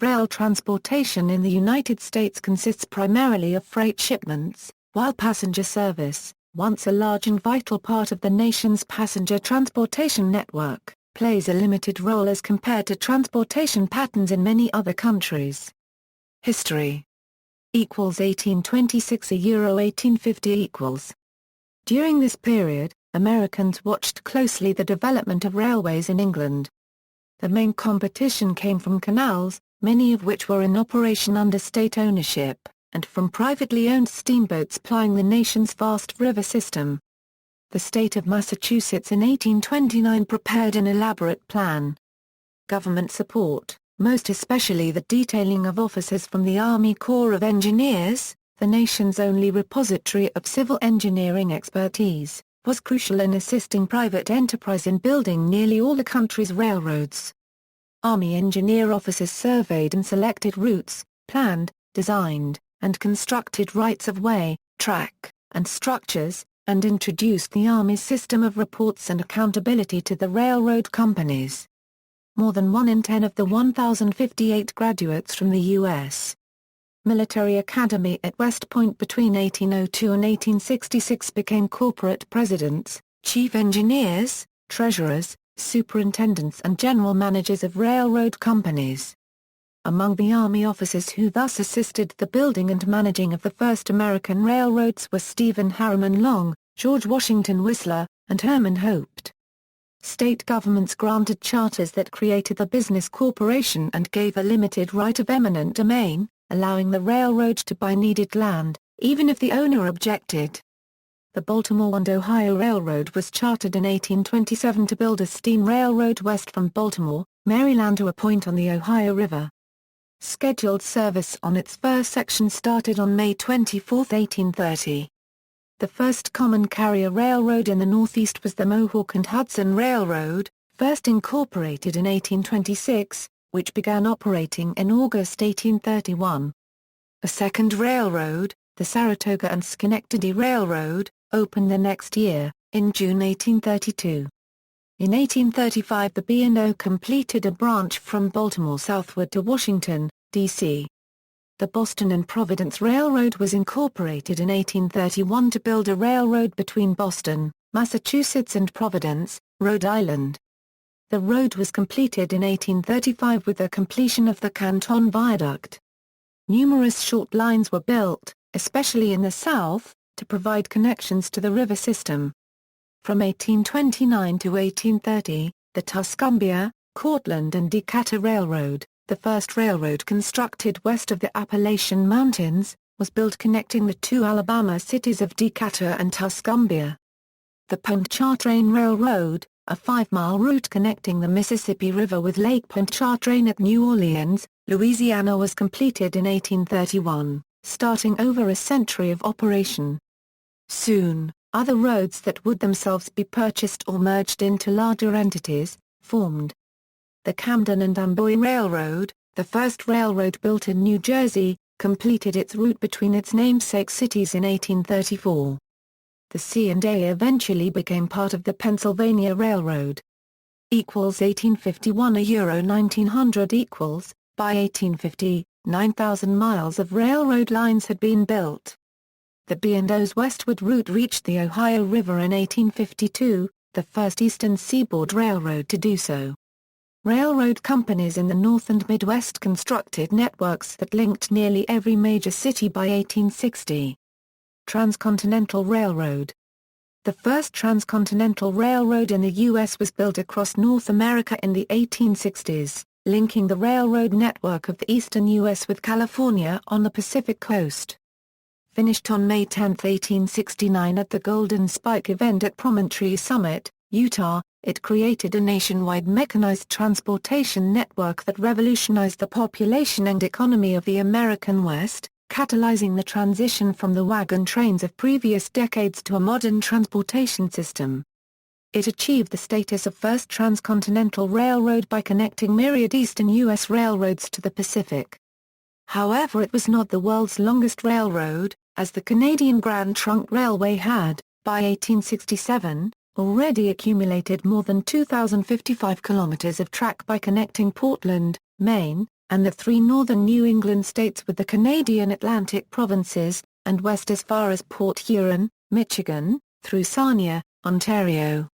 Rail transportation in the United States consists primarily of freight shipments, while passenger service, once a large and vital part of the nation's passenger transportation network, plays a limited role as compared to transportation patterns in many other countries. History equals 1826 euro 1850 equals. During this period, Americans watched closely the development of railways in England. The main competition came from canals, many of which were in operation under state ownership, and from privately owned steamboats plying the nation's vast river system. The state of Massachusetts in 1829 prepared an elaborate plan. Government support, most especially the detailing of officers from the Army Corps of Engineers, the nation's only repository of civil engineering expertise, was crucial in assisting private enterprise in building nearly all the country's railroads. Army engineer officers surveyed and selected routes, planned, designed, and constructed rights-of-way, track, and structures, and introduced the Army's system of reports and accountability to the railroad companies. More than 1 in 10 of the 1,058 graduates from the U.S. Military Academy at West Point between 1802 and 1866 became corporate presidents, chief engineers, treasurers, superintendents and general managers of railroad companies. Among the Army officers who thus assisted the building and managing of the first American railroads were Stephen Harriman Long, George Washington Whistler, and Herman Hoped. State governments granted charters that created the business corporation and gave a limited right of eminent domain, allowing the railroad to buy needed land, even if the owner objected. The Baltimore and Ohio Railroad was chartered in 1827 to build a steam railroad west from Baltimore, Maryland to a point on the Ohio River. Scheduled service on its first section started on May 24, 1830. The first common carrier railroad in the Northeast was the Mohawk and Hudson Railroad, first incorporated in 1826, which began operating in August 1831. A second railroad, the Saratoga and Schenectady Railroad, opened the next year, in June 1832. In 1835 the B&O completed a branch from Baltimore southward to Washington, D.C. The Boston and Providence Railroad was incorporated in 1831 to build a railroad between Boston, Massachusetts and Providence, Rhode Island. The road was completed in 1835 with the completion of the Canton Viaduct. Numerous short lines were built, especially in the South, to provide connections to the river system. From 1829 to 1830, the Tuscumbia, Cortland and Decatur Railroad, the first railroad constructed west of the Appalachian Mountains, was built connecting the two Alabama cities of Decatur and Tuscumbia. The Pontchartrain Railroad, a 5-mile route connecting the Mississippi River with Lake Pontchartrain at New Orleans, Louisiana was completed in 1831, starting over a century of operation. Soon, other roads that would themselves be purchased or merged into larger entities, formed. The Camden and Amboy Railroad, the first railroad built in New Jersey, completed its route between its namesake cities in 1834. The C&A eventually became part of the Pennsylvania Railroad. 1851 euro 1900 equals, by 1850, 9,000 miles of railroad lines had been built. The B&O's westward route reached the Ohio River in 1852, the first Eastern Seaboard Railroad to do so. Railroad companies in the North and Midwest constructed networks that linked nearly every major city by 1860. Transcontinental Railroad. The first transcontinental railroad in the U.S. was built across North America in the 1860s, linking the railroad network of the eastern U.S. with California on the Pacific coast. Finished on May 10, 1869 at the Golden Spike event at Promontory Summit, Utah, it created a nationwide mechanized transportation network that revolutionized the population and economy of the American West, catalyzing the transition from the wagon trains of previous decades to a modern transportation system. It achieved the status of first transcontinental railroad by connecting myriad eastern U.S. railroads to the Pacific. However, it was not the world's longest railroad, as the Canadian Grand Trunk Railway had, by 1867, already accumulated more than 2,055 kilometers of track by connecting Portland, Maine, and the 3 northern New England states with the Canadian Atlantic provinces, and west as far as Port Huron, Michigan, through Sarnia, Ontario.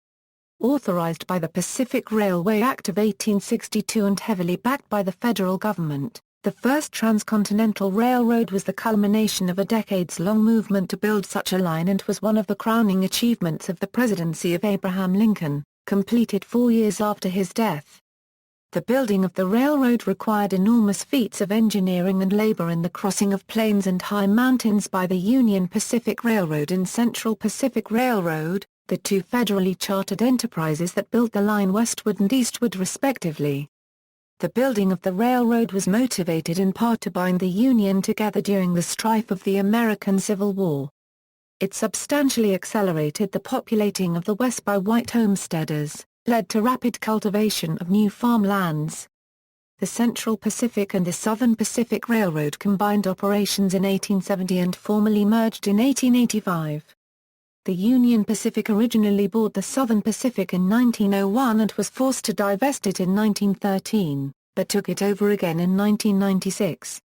Authorized by the Pacific Railway Act of 1862 and heavily backed by the federal government, the first transcontinental railroad was the culmination of a decades-long movement to build such a line and was one of the crowning achievements of the presidency of Abraham Lincoln, completed 4 years after his death. The building of the railroad required enormous feats of engineering and labor in the crossing of plains and high mountains by the Union Pacific Railroad and Central Pacific Railroad, the 2 federally chartered enterprises that built the line westward and eastward respectively. The building of the railroad was motivated in part to bind the Union together during the strife of the American Civil War. It substantially accelerated the populating of the West by white homesteaders, led to rapid cultivation of new farmlands. The Central Pacific and the Southern Pacific Railroad combined operations in 1870 and formally merged in 1885. The Union Pacific originally bought the Southern Pacific in 1901 and was forced to divest it in 1913, but took it over again in 1996.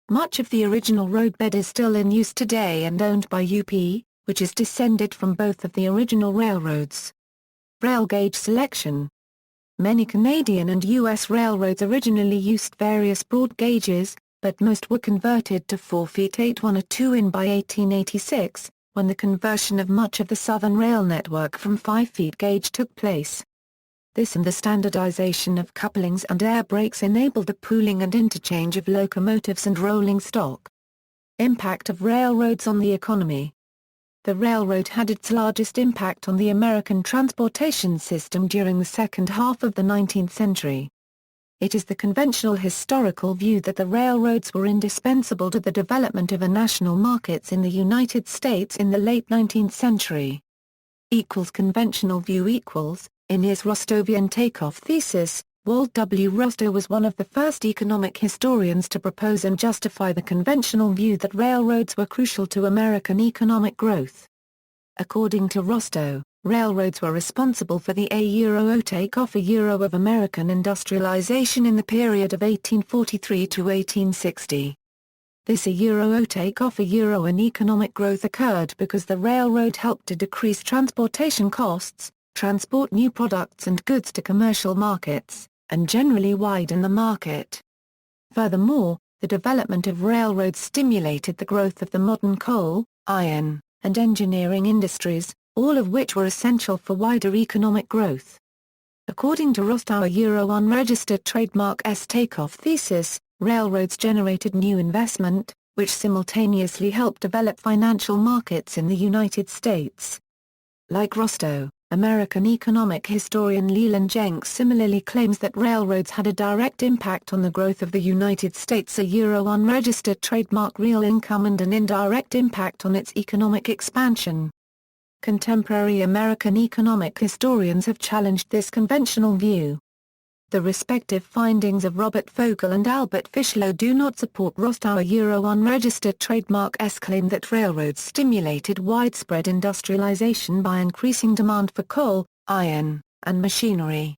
Much of the original roadbed is still in use today and owned by UP, which is descended from both of the original railroads. Rail gauge selection. Many Canadian and U.S. railroads originally used various broad gauges, but most were converted to 4 feet 8 1 or 2 in by 1886, when the conversion of much of the Southern rail network from 5 feet gauge took place. This and the standardization of couplings and air brakes enabled the pooling and interchange of locomotives and rolling stock. Impact of railroads on the economy. The railroad had its largest impact on the American transportation system during the second half of the 19th century. It is the conventional historical view that the railroads were indispensable to the development of national markets in the United States in the late 19th century. Conventional view in his Rostovian takeoff thesis, Walt W. Rostow was one of the first economic historians to propose and justify the conventional view that railroads were crucial to American economic growth. According to Rostow, railroads were responsible for the A-O takeoff of American industrialization in the period of 1843 to 1860. This A-O takeoff in economic growth occurred because the railroad helped to decrease transportation costs, transport new products and goods to commercial markets, and generally widen the market. Furthermore, the development of railroads stimulated the growth of the modern coal, iron, and engineering industries, all of which were essential for wider economic growth. According to Rostow unregistered trademark S takeoff thesis, railroads generated new investment, which simultaneously helped develop financial markets in the United States. Like Rostow, American economic historian Leland Jenks similarly claims that railroads had a direct impact on the growth of the United States unregistered trademark real income and an indirect impact on its economic expansion. Contemporary American economic historians have challenged this conventional view. The respective findings of Robert Fogel and Albert Fischlow do not support Rostow unregistered trademark S claim that railroads stimulated widespread industrialization by increasing demand for coal, iron, and machinery.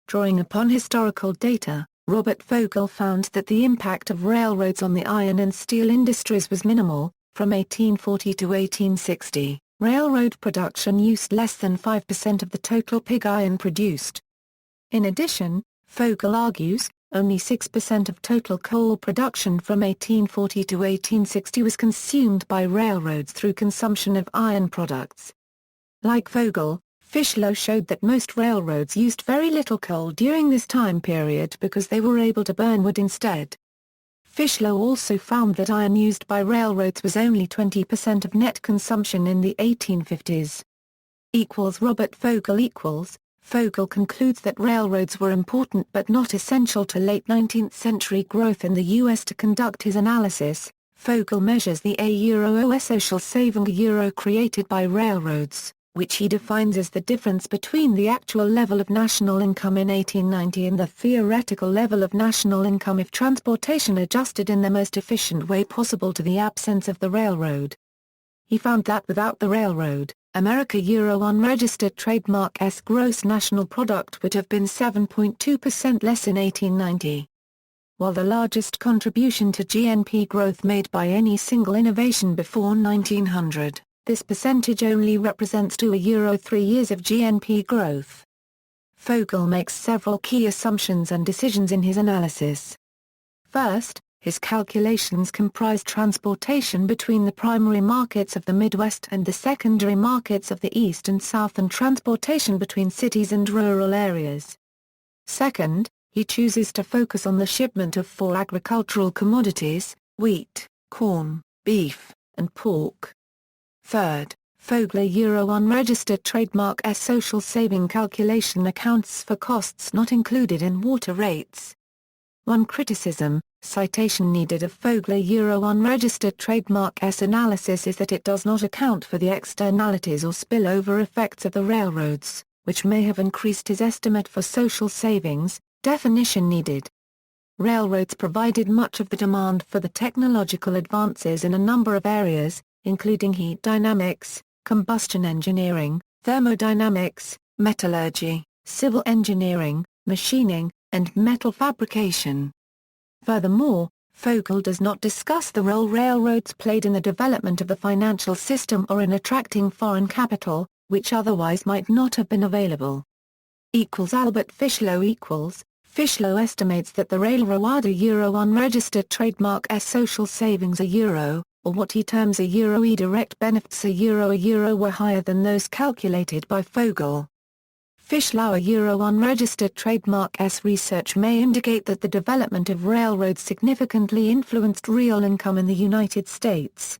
Drawing upon historical data, Robert Fogel found that the impact of railroads on the iron and steel industries was minimal. From 1840 to 1860, railroad production used less than 5% of the total pig iron produced. In addition, Fogel argues, only 6% of total coal production from 1840 to 1860 was consumed by railroads through consumption of iron products. Like Fogel, Fischlow showed that most railroads used very little coal during this time period because they were able to burn wood instead. Fischlow also found that iron used by railroads was only 20% of net consumption in the 1850s. Robert Fogel Fogel concludes that railroads were important but not essential to late 19th century growth in the U.S. To conduct his analysis, Fogel measures the A-O social saving created by railroads, which he defines as the difference between the actual level of national income in 1890 and the theoretical level of national income if transportation adjusted in the most efficient way possible to the absence of the railroad. He found that without the railroad, America unregistered trademark S gross national product would have been 7.2% less in 1890. while the largest contribution to GNP growth made by any single innovation before 1900, this percentage only represents €3 years of GNP growth. Fogel makes several key assumptions and decisions in his analysis. First, his calculations comprise transportation between the primary markets of the Midwest and the secondary markets of the East and South and transportation between cities and rural areas. Second, he chooses to focus on the shipment of 4 agricultural commodities: wheat, corn, beef, and pork. Third, Fogler unregistered trademark S social saving calculation accounts for costs not included in water rates. One criticism, citation needed of Fogler unregistered trademark S analysis is that it does not account for the externalities or spillover effects of the railroads, which may have increased his estimate for social savings. Definition needed. Railroads provided much of the demand for the technological advances in a number of areas, including heat dynamics, combustion engineering, thermodynamics, metallurgy, civil engineering, machining, and metal fabrication. Furthermore, Fogel does not discuss the role railroads played in the development of the financial system or in attracting foreign capital, which otherwise might not have been available. Albert Fischlow Fischlow estimates that the railroad unregistered trademark S social savings or what he terms E direct benefits were higher than those calculated by Fogel. Fischlow unregistered trademark S research may indicate that the development of railroads significantly influenced real income in the United States.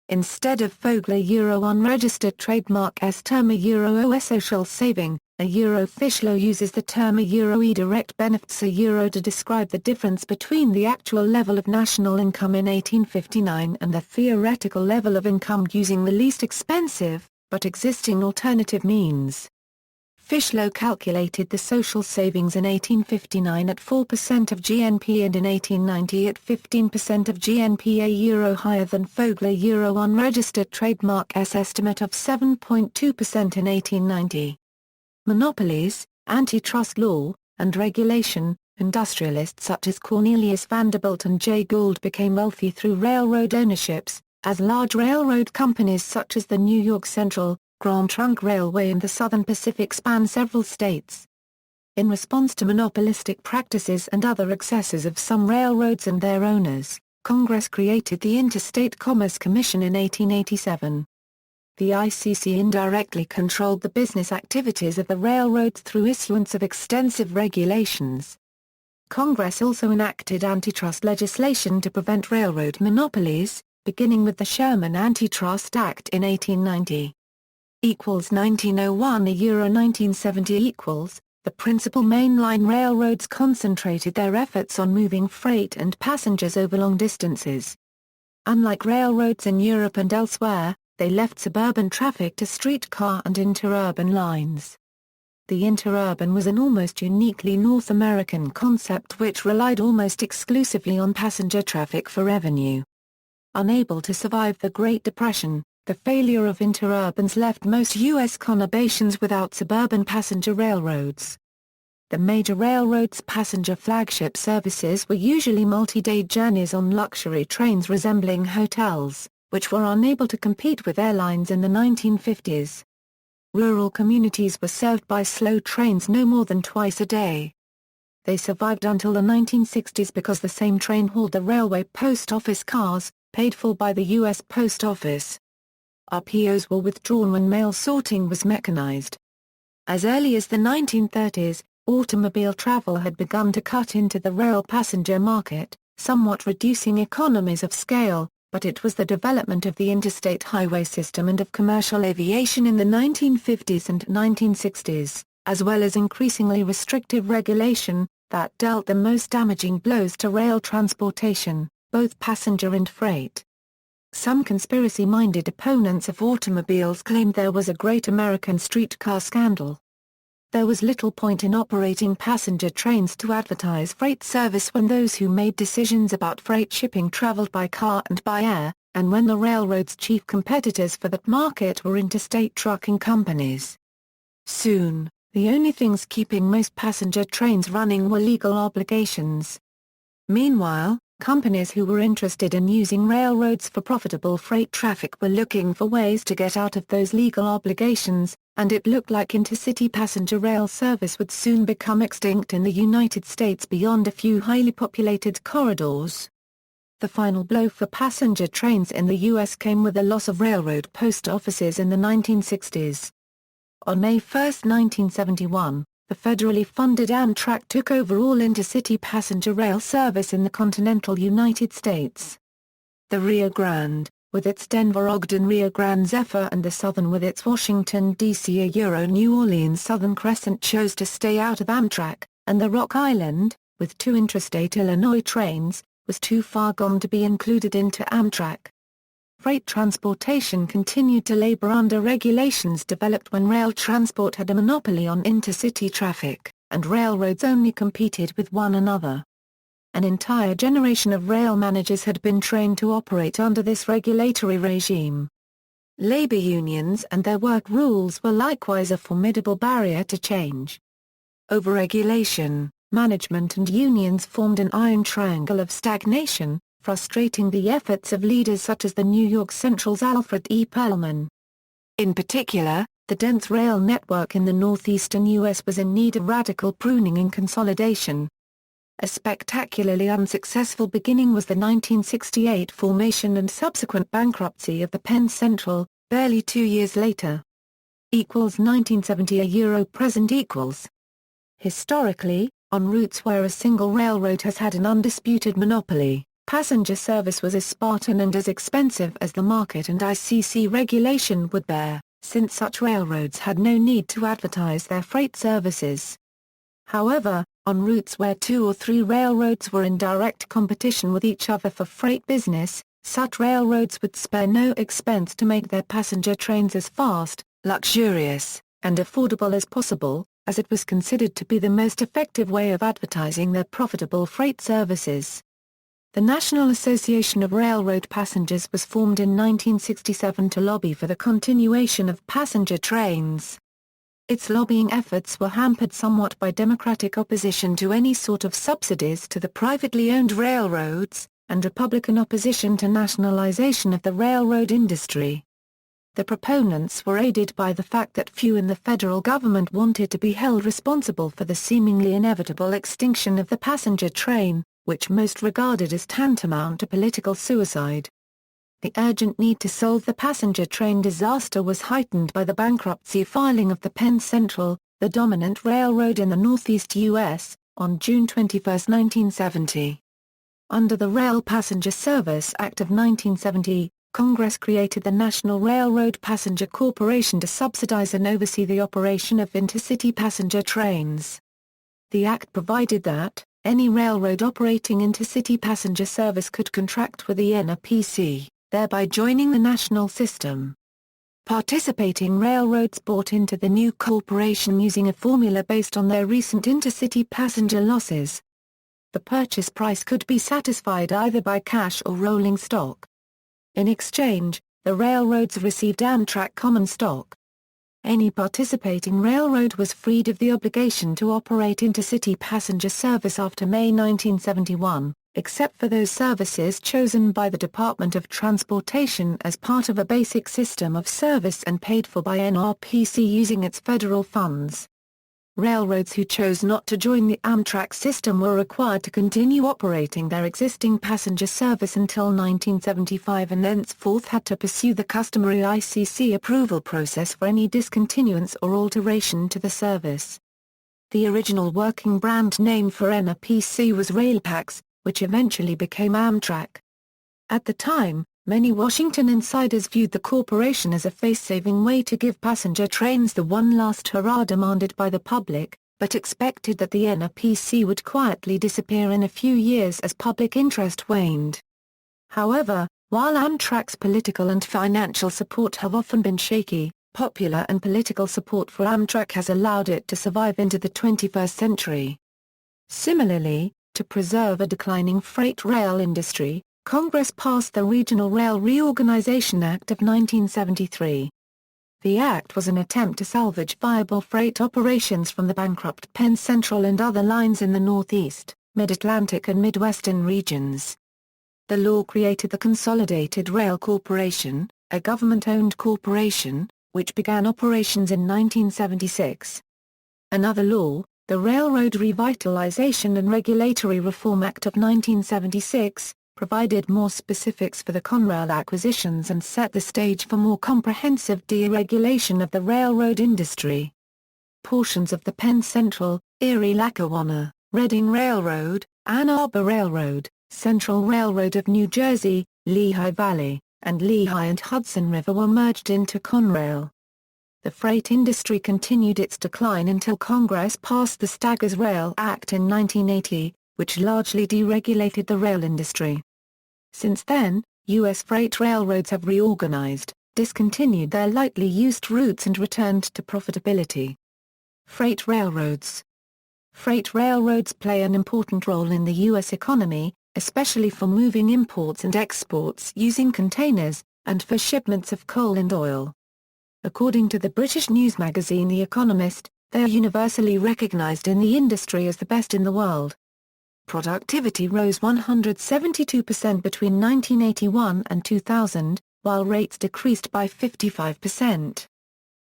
Instead of Fogler unregistered trademark S term OS social saving, Fischlow uses the term E direct benefits to describe the difference between the actual level of national income in 1859 and the theoretical level of income using the least expensive, but existing alternative means. Fischlow calculated the social savings in 1859 at 4% of GNP and in 1890 at 15% of GNP, higher than Fogler unregistered trademark S estimate of 7.2% in 1890. Monopolies, antitrust law, and regulation. Industrialists such as Cornelius Vanderbilt and Jay Gould became wealthy through railroad ownerships, as large railroad companies such as the New York Central, Grand Trunk Railway and the Southern Pacific span several states. In response to monopolistic practices and other excesses of some railroads and their owners, Congress created the Interstate Commerce Commission in 1887. The ICC indirectly controlled the business activities of the railroads through issuance of extensive regulations. Congress also enacted antitrust legislation to prevent railroad monopolies, beginning with the Sherman Antitrust Act in 1890. 1901 1970 The principal mainline railroads concentrated their efforts on moving freight and passengers over long distances. Unlike railroads in Europe and elsewhere, they left suburban traffic to streetcar and interurban lines. The interurban was an almost uniquely North American concept which relied almost exclusively on passenger traffic for revenue. Unable to survive the Great Depression, the failure of interurbans left most U.S. conurbations without suburban passenger railroads. The major railroads' passenger flagship services were usually multi-day journeys on luxury trains resembling hotels, which were unable to compete with airlines in the 1950s. Rural communities were served by slow trains no more than twice a day. They survived until the 1960s because the same train hauled the railway post office cars, paid for by the U.S. Post Office. RPOs were withdrawn when mail sorting was mechanized. As early as the 1930s, automobile travel had begun to cut into the rail passenger market, somewhat reducing economies of scale, but it was the development of the interstate highway system and of commercial aviation in the 1950s and 1960s, as well as increasingly restrictive regulation, that dealt the most damaging blows to rail transportation, both passenger and freight. Some conspiracy-minded opponents of automobiles claimed there was a great American streetcar scandal. There was little point in operating passenger trains to advertise freight service when those who made decisions about freight shipping traveled by car and by air, and when the railroad's chief competitors for that market were interstate trucking companies. Soon, the only things keeping most passenger trains running were legal obligations. Meanwhile, companies who were interested in using railroads for profitable freight traffic were looking for ways to get out of those legal obligations, and it looked like intercity passenger rail service would soon become extinct in the United States beyond a few highly populated corridors. The final blow for passenger trains in the U.S. came with the loss of railroad post offices in the 1960s. On May 1, 1971, the federally funded Amtrak took over all intercity passenger rail service in the continental United States. The Rio Grande, with its Denver-Ogden Rio Grande Zephyr, and the Southern with its Washington, D.C. New Orleans Southern Crescent chose to stay out of Amtrak, and the Rock Island, with two intrastate Illinois trains, was too far gone to be included into Amtrak. Freight transportation continued to labor under regulations developed when rail transport had a monopoly on intercity traffic, and railroads only competed with one another. An entire generation of rail managers had been trained to operate under this regulatory regime. Labor unions and their work rules were likewise a formidable barrier to change. Overregulation, management and unions formed an iron triangle of stagnation, frustrating the efforts of leaders such as the New York Central's Alfred E. Perlman. In particular, the dense rail network in the northeastern U.S. was in need of radical pruning and consolidation. A spectacularly unsuccessful beginning was the 1968 formation and subsequent bankruptcy of the Penn Central, barely 2 years later. 1970 present equals. Historically, on routes where a single railroad has had an undisputed monopoly, passenger service was as spartan and as expensive as the market and ICC regulation would bear, since such railroads had no need to advertise their freight services. However, on routes where 2 or 3 railroads were in direct competition with each other for freight business, such railroads would spare no expense to make their passenger trains as fast, luxurious, and affordable as possible, as it was considered to be the most effective way of advertising their profitable freight services. The National Association of Railroad Passengers was formed in 1967 to lobby for the continuation of passenger trains. Its lobbying efforts were hampered somewhat by Democratic opposition to any sort of subsidies to the privately owned railroads, and Republican opposition to nationalization of the railroad industry. The proponents were aided by the fact that few in the federal government wanted to be held responsible for the seemingly inevitable extinction of the passenger train, which most regarded as tantamount to political suicide. The urgent need to solve the passenger train disaster was heightened by the bankruptcy filing of the Penn Central, the dominant railroad in the Northeast U.S., on June 21, 1970. Under the Rail Passenger Service Act of 1970, Congress created the National Railroad Passenger Corporation to subsidize and oversee the operation of intercity passenger trains. The act provided that any railroad operating intercity passenger service could contract with the NRPC, thereby joining the national system. Participating railroads bought into the new corporation using a formula based on their recent intercity passenger losses. The purchase price could be satisfied either by cash or rolling stock. In exchange, the railroads received Amtrak common stock. Any participating railroad was freed of the obligation to operate intercity passenger service after May 1971, except for those services chosen by the Department of Transportation as part of a basic system of service and paid for by NRPC using its federal funds. Railroads who chose not to join the Amtrak system were required to continue operating their existing passenger service until 1975 and thenceforth had to pursue the customary ICC approval process for any discontinuance or alteration to the service. The original working brand name for NRPC was Railpax, which eventually became Amtrak. At the time, many Washington insiders viewed the corporation as a face-saving way to give passenger trains the one last hurrah demanded by the public, but expected that the NRPC would quietly disappear in a few years as public interest waned. However, while Amtrak's political and financial support have often been shaky, popular and political support for Amtrak has allowed it to survive into the 21st century. Similarly, to preserve a declining freight rail industry, Congress passed the Regional Rail Reorganization Act of 1973. The act was an attempt to salvage viable freight operations from the bankrupt Penn Central and other lines in the Northeast. Mid-Atlantic and Midwestern regions. The law created the Consolidated Rail Corporation, a government-owned corporation, which began operations in 1976. Another law, the Railroad Revitalization and Regulatory Reform Act of 1976, provided more specifics for the Conrail acquisitions and set the stage for more comprehensive deregulation of the railroad industry. Portions of the Penn Central, Erie-Lackawanna, Reading Railroad, Ann Arbor Railroad, Central Railroad of New Jersey, Lehigh Valley, and Lehigh and Hudson River were merged into Conrail. The freight industry continued its decline until Congress passed the Staggers Rail Act in 1980, which largely deregulated the rail industry. Since then, U.S. freight railroads have reorganized, discontinued their lightly used routes and returned to profitability. Freight railroads. Freight railroads play an important role in the U.S. economy, especially for moving imports and exports using containers, and for shipments of coal and oil. According to the British news magazine The Economist, they are universally recognized in the industry as the best in the world. Productivity rose 172% between 1981 and 2000, while rates decreased by 55%.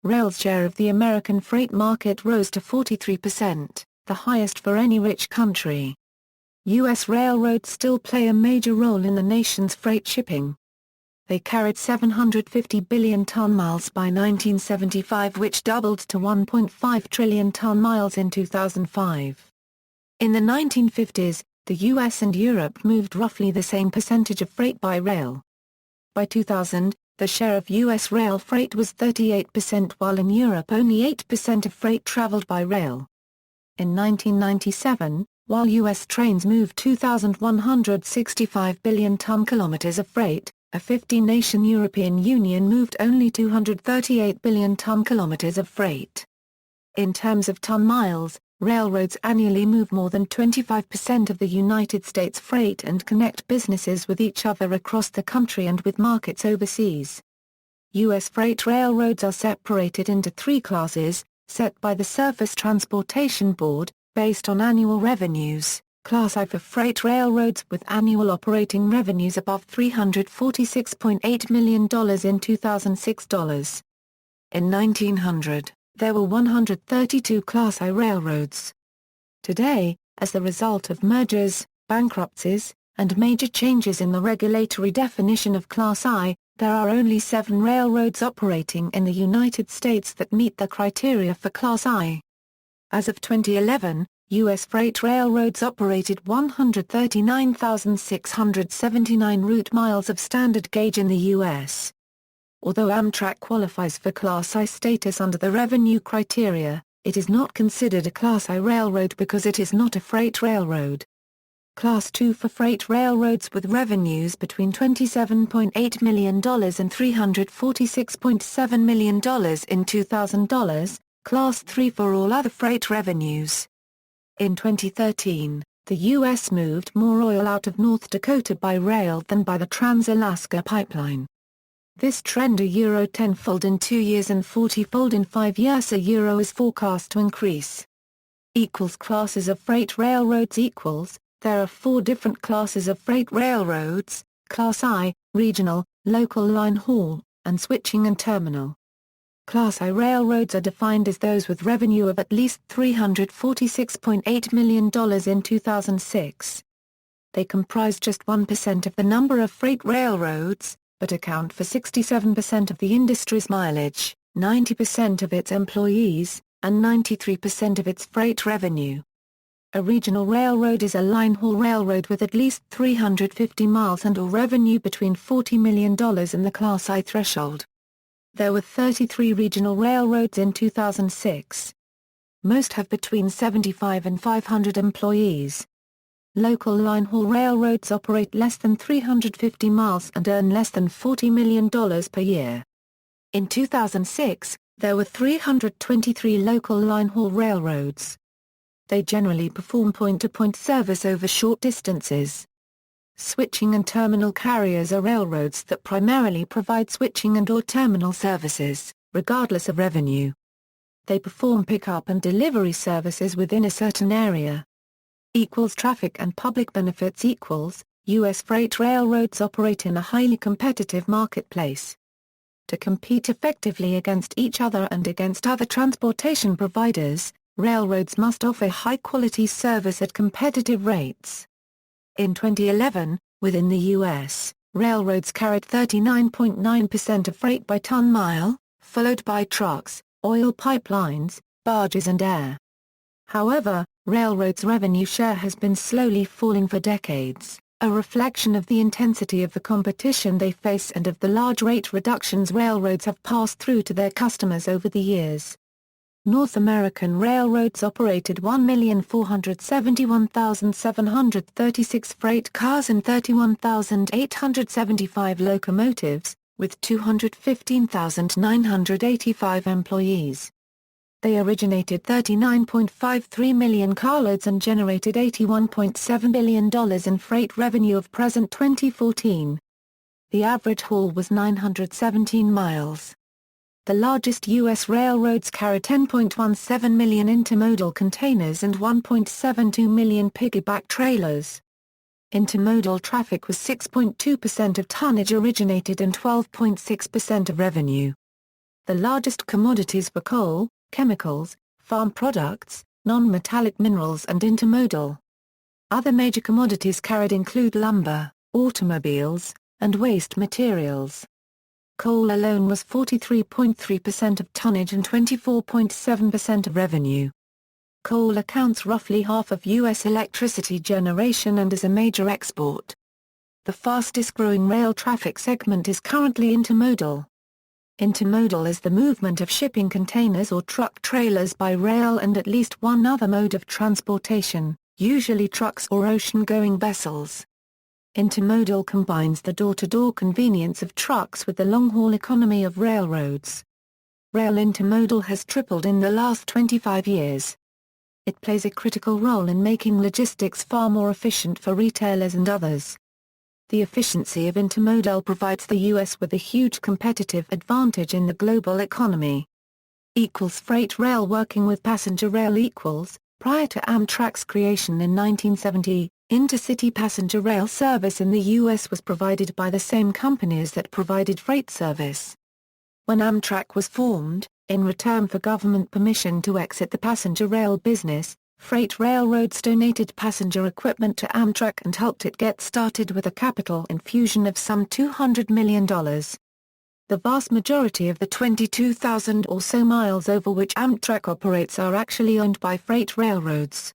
Rail's share of the American freight market rose to 43%, the highest for any rich country. U.S. railroads still play a major role in the nation's freight shipping. They carried 750 billion ton-miles by 1975, which doubled to 1.5 trillion ton-miles in 2005. In the 1950s, the U.S. and Europe moved roughly the same percentage of freight by rail. By 2000, the share of U.S. rail freight was 38%, while in Europe only 8% of freight traveled by rail. In 1997, while U.S. trains moved 2,165 billion ton-kilometers of freight, a 15-nation European Union moved only 238 billion ton-kilometers of freight. In terms of ton-miles, railroads annually move more than 25% of the United States freight and connect businesses with each other across the country and with markets overseas. U.S. freight railroads are separated into three classes, set by the Surface Transportation Board, based on annual revenues. Class I for freight railroads with annual operating revenues above $346.8 million in 2006 dollars. In 1900, there were 132 Class I railroads. Today, as the result of mergers, bankruptcies, and major changes in the regulatory definition of Class I, there are only 7 railroads operating in the United States that meet the criteria for Class I. As of 2011, U.S. freight railroads operated 139,679 route miles of standard gauge in the U.S. Although Amtrak qualifies for Class I status under the revenue criteria, it is not considered a Class I railroad because it is not a freight railroad. Class II for freight railroads with revenues between $27.8 million and $346.7 million in 2000 dollars, Class III for all other freight revenues. In 2013, the U.S. moved more oil out of North Dakota by rail than by the Trans-Alaska Pipeline. This trend a tenfold in 2 years and 40-fold in 5 years is forecast to increase. Classes of freight railroads There are 4 different classes of freight railroads: Class I, regional, local line haul, and switching and terminal. Class I railroads are defined as those with revenue of at least $346.8 million in 2006. They comprise just 1% of the number of freight railroads, but account for 67% of the industry's mileage, 90% of its employees, and 93% of its freight revenue. A regional railroad is a line-haul railroad with at least 350 miles and/or revenue between $40 million and the Class I threshold. There were 33 regional railroads in 2006. Most have between 75 and 500 employees. Local line-haul railroads operate less than 350 miles and earn less than $40 million per year. In 2006, there were 323 local line-haul railroads. They generally perform point-to-point service over short distances. Switching and terminal carriers are railroads that primarily provide switching and/or terminal services, regardless of revenue. They perform pickup and delivery services within a certain area. Traffic and public benefits equals U.S. freight railroads operate in a highly competitive marketplace. To compete effectively against each other and against other transportation providers, railroads must offer high-quality service at competitive rates. In 2011, within the U.S., railroads carried 39.9% of freight by ton-mile, followed by trucks, oil pipelines, barges and air. However, railroads' revenue share has been slowly falling for decades, a reflection of the intensity of the competition they face and of the large rate reductions railroads have passed through to their customers over the years. North American railroads operated 1,471,736 freight cars and 31,875 locomotives, with 215,985 employees. They originated 39.53 million carloads and generated $81.7 billion in freight revenue of present 2014. The average haul was 917 miles. The largest U.S. railroads carry 10.17 million intermodal containers and 1.72 million piggyback trailers. Intermodal traffic was 6.2% of tonnage originated and 12.6% of revenue. The largest commodities were coal, chemicals, farm products, non-metallic minerals and intermodal. Other major commodities carried include lumber, automobiles, and waste materials. Coal alone was 43.3% of tonnage and 24.7% of revenue. Coal accounts roughly half of U.S. electricity generation and is a major export. The fastest growing rail traffic segment is currently intermodal. Intermodal is the movement of shipping containers or truck trailers by rail and at least one other mode of transportation, usually trucks or ocean-going vessels. Intermodal combines the door-to-door convenience of trucks with the long-haul economy of railroads. Rail intermodal has tripled in the last 25 years. It plays a critical role in making logistics far more efficient for retailers and others. The efficiency of intermodal provides the U.S. with a huge competitive advantage in the global economy. Freight rail working with passenger rail equals, prior to Amtrak's creation in 1970, intercity passenger rail service in the U.S. was provided by the same companies that provided freight service. When Amtrak was formed, in return for government permission to exit the passenger rail business, freight railroads donated passenger equipment to Amtrak and helped it get started with a capital infusion of some $200 million. The vast majority of the 22,000 or so miles over which Amtrak operates are actually owned by freight railroads.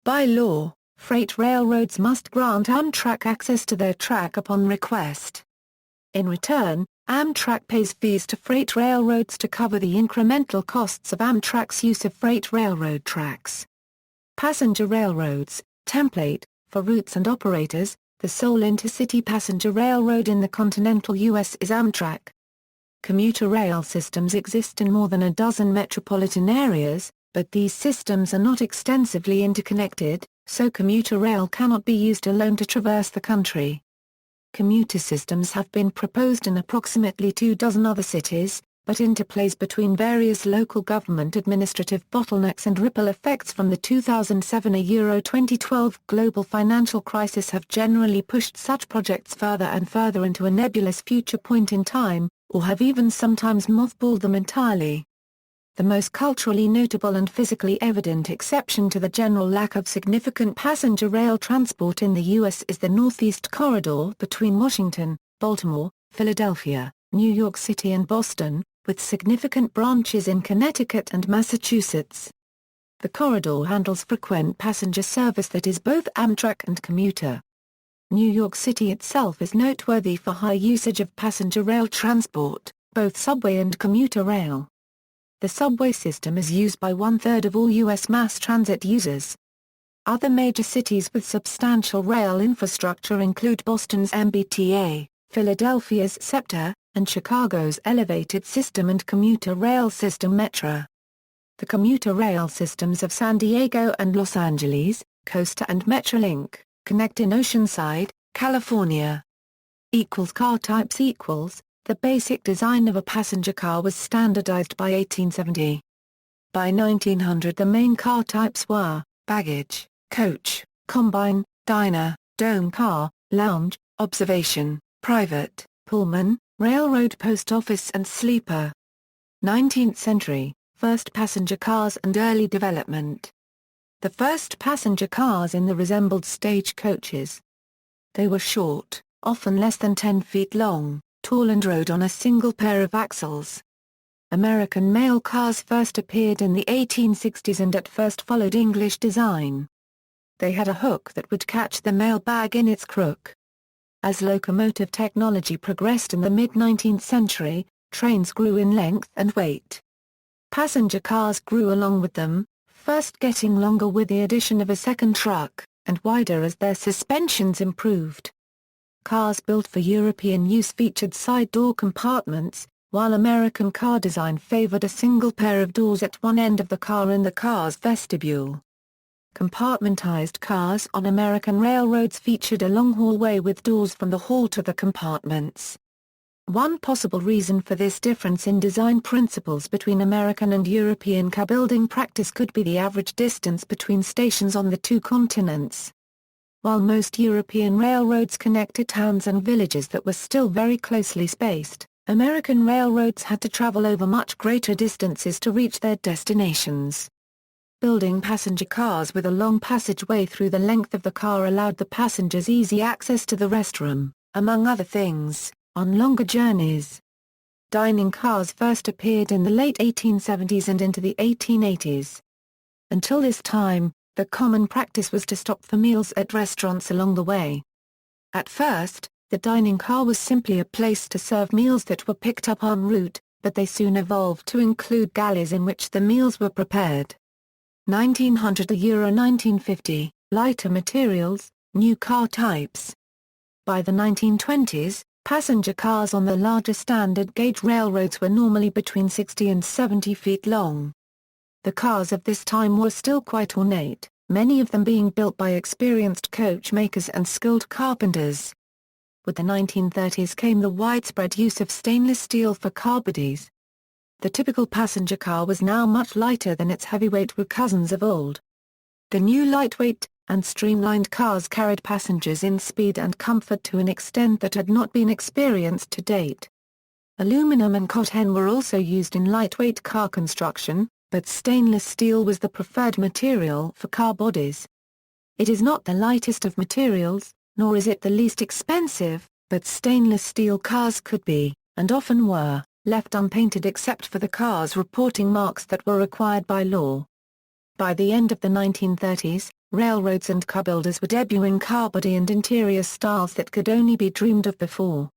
By law, freight railroads must grant Amtrak access to their track upon request. In return, Amtrak pays fees to freight railroads to cover the incremental costs of Amtrak's use of freight railroad tracks. Passenger railroads, template, for routes and operators, the sole intercity passenger railroad in the continental U.S. is Amtrak. Commuter rail systems exist in more than a dozen metropolitan areas, but these systems are not extensively interconnected, so commuter rail cannot be used alone to traverse the country. Commuter systems have been proposed in approximately 24 other cities, but interplays between various local government administrative bottlenecks and ripple effects from the 2007–2012 global financial crisis have generally pushed such projects further and further into a nebulous future point in time, or have even sometimes mothballed them entirely. The most culturally notable and physically evident exception to the general lack of significant passenger rail transport in the U.S. is the Northeast Corridor between Washington, Baltimore, Philadelphia, New York City and Boston, with significant branches in Connecticut and Massachusetts. The corridor handles frequent passenger service that is both Amtrak and commuter. New York City itself is noteworthy for high usage of passenger rail transport, both subway and commuter rail. The subway system is used by one-third of all U.S. mass transit users. Other major cities with substantial rail infrastructure include Boston's MBTA, Philadelphia's SEPTA, and Chicago's elevated system and commuter rail system Metra. The commuter rail systems of San Diego and Los Angeles, Costa and Metrolink, connect in Oceanside, California. Car types equals, the basic design of a passenger car was standardized by 1870. By 1900 the main car types were, baggage, coach, combine, diner, dome car, lounge, observation, private, Pullman, railroad, post office and sleeper. 19th century, first passenger cars and early development. The first passenger cars in the resembled stagecoaches. They were short, often less than 10 feet long, tall and rode on a single pair of axles. American mail cars first appeared in the 1860s and at first followed English design. They had a hook that would catch the mail bag in its crook. As locomotive technology progressed in the mid-19th century, trains grew in length and weight. Passenger cars grew along with them, first getting longer with the addition of a second truck, and wider as their suspensions improved. Cars built for European use featured side door compartments, while American car design favored a single pair of doors at one end of the car in the car's vestibule. Compartmentized cars on American railroads featured a long hallway with doors from the hall to the compartments. One possible reason for this difference in design principles between American and European car building practice could be the average distance between stations on the two continents. While most European railroads connected towns and villages that were still very closely spaced, American railroads had to travel over much greater distances to reach their destinations. Building passenger cars with a long passageway through the length of the car allowed the passengers easy access to the restroom, among other things, on longer journeys. Dining cars first appeared in the late 1870s and into the 1880s. Until this time, the common practice was to stop for meals at restaurants along the way. At first, the dining car was simply a place to serve meals that were picked up en route, but they soon evolved to include galleys in which the meals were prepared. 1900 to 1950, lighter materials, new car types. By the 1920s, passenger cars on the larger standard gauge railroads were normally between 60 and 70 feet long. The cars of this time were still quite ornate, many of them being built by experienced coach makers and skilled carpenters. With the 1930s came the widespread use of stainless steel for car bodies. The typical passenger car was now much lighter than its heavyweight cousins of old. The new lightweight and streamlined cars carried passengers in speed and comfort to an extent that had not been experienced to date. Aluminum and cotton were also used in lightweight car construction, but stainless steel was the preferred material for car bodies. It is not the lightest of materials, nor is it the least expensive, but stainless steel cars could be, and often were, left unpainted except for the car's reporting marks that were required by law. By the end of the 1930s, railroads and car builders were debuting car body and interior styles that could only be dreamed of before.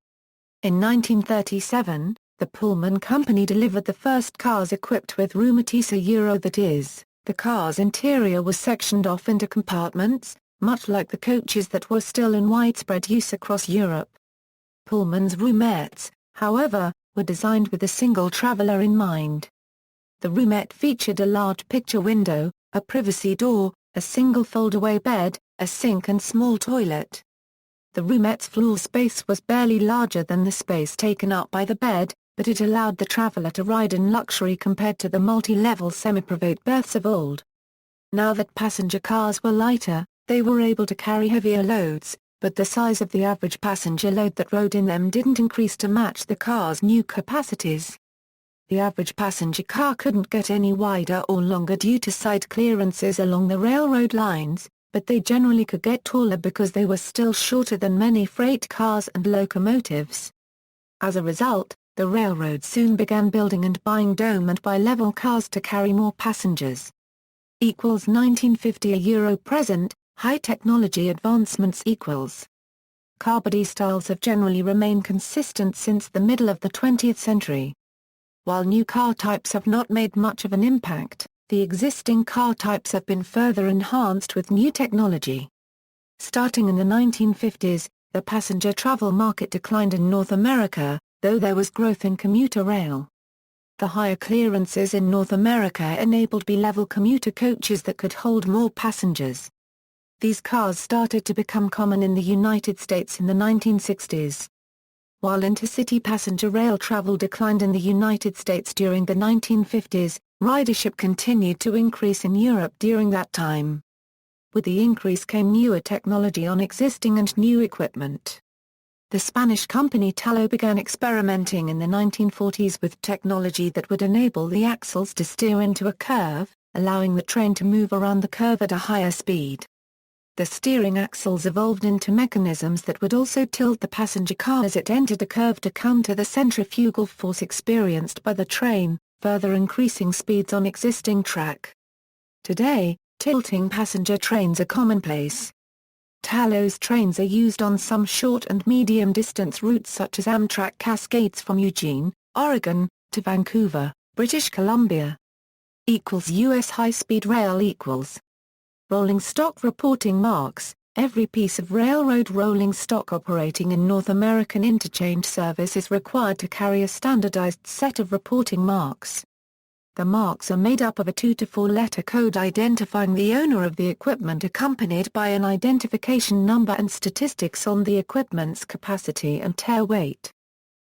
In 1937, the Pullman Company delivered the first cars equipped with rheumatiza that is, the car's interior was sectioned off into compartments, much like the coaches that were still in widespread use across Europe. Pullman's roumettes, however, were designed with a single traveler in mind. The roumette featured a large picture window, a privacy door, a single fold-away bed, a sink and small toilet. The roumette's floor space was barely larger than the space taken up by the bed, but it allowed the traveler to ride in luxury compared to the multi-level semi-private berths of old. Now that passenger cars were lighter, they were able to carry heavier loads, but the size of the average passenger load that rode in them didn't increase to match the car's new capacities. The average passenger car couldn't get any wider or longer due to side clearances along the railroad lines, but they generally could get taller because they were still shorter than many freight cars and locomotives. As a result, the railroad soon began building and buying dome and bi-level cars to carry more passengers. 1950 present, high technology advancements equals. Car body styles have generally remained consistent since the middle of the 20th century. While new car types have not made much of an impact, the existing car types have been further enhanced with new technology. Starting in the 1950s, the passenger travel market declined in North America, though there was growth in commuter rail. The higher clearances in North America enabled bi-level commuter coaches that could hold more passengers. These cars started to become common in the United States in the 1960s. While intercity passenger rail travel declined in the United States during the 1950s, ridership continued to increase in Europe during that time. with the increase came newer technology on existing and new equipment. The Spanish company Tallo began experimenting in the 1940s with technology that would enable the axles to steer into a curve, allowing the train to move around the curve at a higher speed. The steering axles evolved into mechanisms that would also tilt the passenger car as it entered a curve to counter the centrifugal force experienced by the train, further increasing speeds on existing track. Today, tilting passenger trains are commonplace. Tallo's trains are used on some short and medium-distance routes such as Amtrak Cascades from Eugene, Oregon, to Vancouver, British Columbia. U.S. high-speed rail equals rolling stock reporting marks. Every piece of railroad rolling stock operating in North American interchange service is required to carry a standardized set of reporting marks. The marks are made up of a 2 to 4 letter code identifying the owner of the equipment accompanied by an identification number and statistics on the equipment's capacity and tear weight.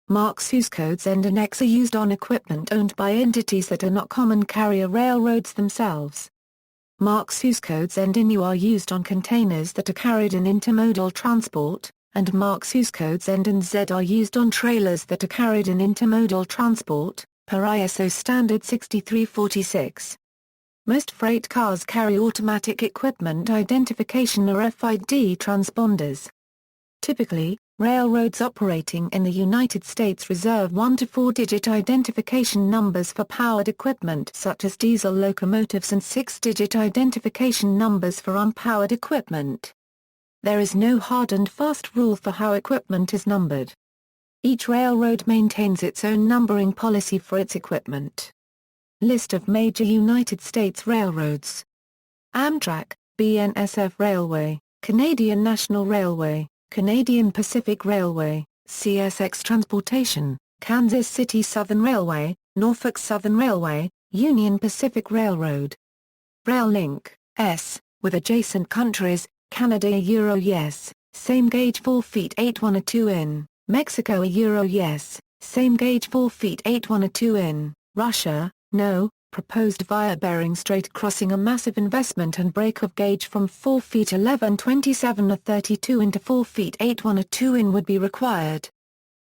Marks whose codes end in X are used on equipment owned by entities that are not common carrier railroads themselves. Marks whose codes end in U are used on containers that are carried in intermodal transport, and marks whose codes end in Z are used on trailers that are carried in intermodal transport, per ISO standard 6346. Most freight cars carry automatic equipment identification or RFID transponders. Typically, railroads operating in the United States reserve 1 to 4-digit identification numbers for powered equipment such as diesel locomotives and 6-digit identification numbers for unpowered equipment. There is no hard and fast rule for how equipment is numbered. Each railroad maintains its own numbering policy for its equipment. List of major United States railroads. Amtrak, BNSF Railway, Canadian National Railway, Canadian Pacific Railway, CSX Transportation, Kansas City Southern Railway, Norfolk Southern Railway, Union Pacific Railroad. RailLink, S, with adjacent countries, Canada yes, same gauge 4 feet 8 1 2 in, Mexico yes, same gauge 4 feet 8 1 2 in, Russia, no, proposed via Bering Strait crossing a massive investment and break of gauge from 4 feet 11 27 32 into 4 feet 8 1 2 in would be required.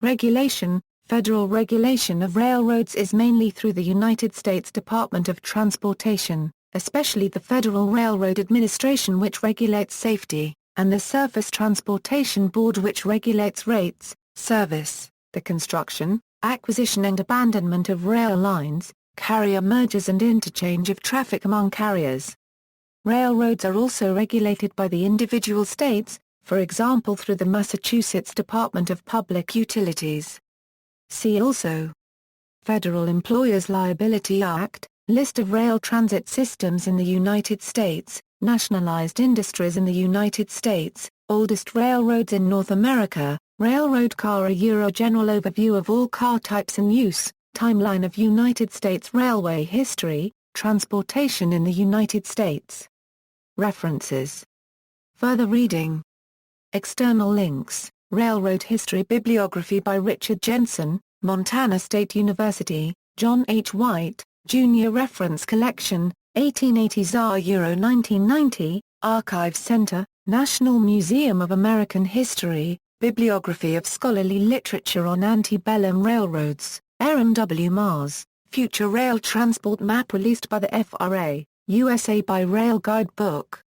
Regulation. Federal regulation of railroads is mainly through the United States Department of Transportation, especially the Federal Railroad Administration which regulates safety, and the Surface Transportation Board which regulates rates, service, the construction, acquisition and abandonment of rail lines, carrier mergers and interchange of traffic among carriers. Railroads are also regulated by the individual states, for example through the Massachusetts Department of Public Utilities. See also: Federal Employers Liability Act, List of rail transit systems in the United States, Nationalized industries in the United States, Oldest railroads in North America, Railroad car a general overview of all car types in use, Timeline of United States railway history, transportation in the United States. References. Further reading. External links, Railroad History Bibliography by Richard Jensen, Montana State University, John H. White, Junior Reference Collection, 1880s–1990, Archives Center, National Museum of American History, Bibliography of Scholarly Literature on Antebellum Railroads, Aaron W. Mars, Future Rail Transport Map released by the FRA, USA by Rail Guidebook.